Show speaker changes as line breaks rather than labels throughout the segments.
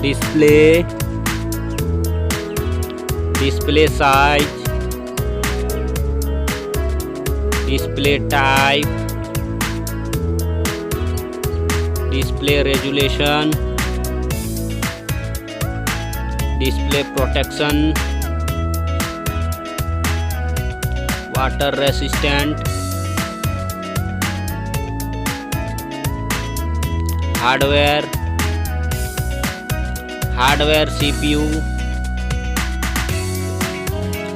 display, display size, display type, display resolution, display protection, water resistant, hardware CPU,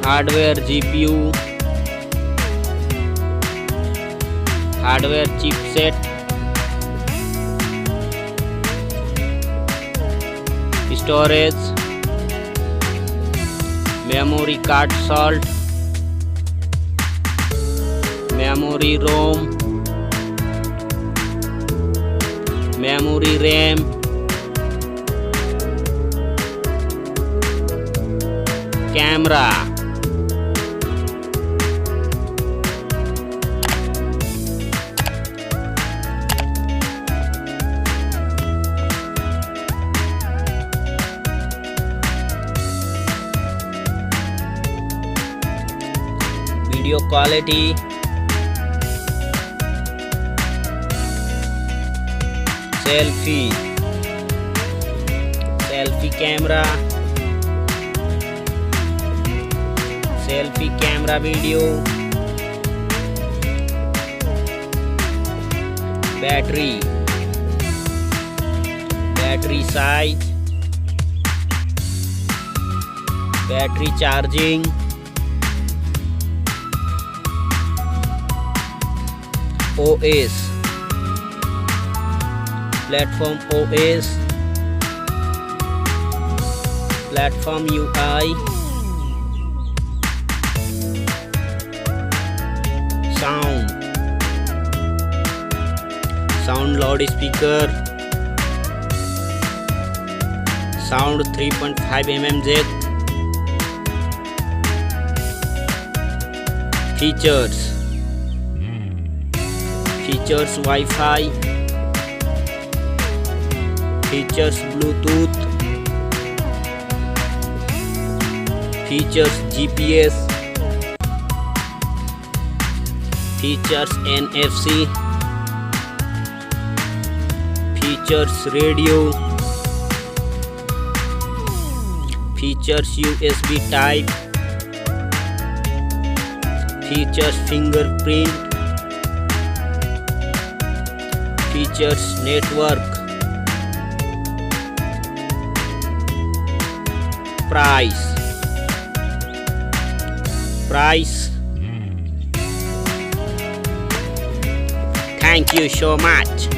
hardware GPU, hardware chipset, storage, memory card slot, memory ROM, memory RAM, camera, video quality, selfie camera, selfie camera video, battery size, battery charging, OS, platform OS, platform UI, sound loudspeaker, sound 3.5 mm jack, features Wi-Fi, features Bluetooth, features GPS, features NFC, features radio, features USB type, features fingerprint, features network, price. Thank you so much.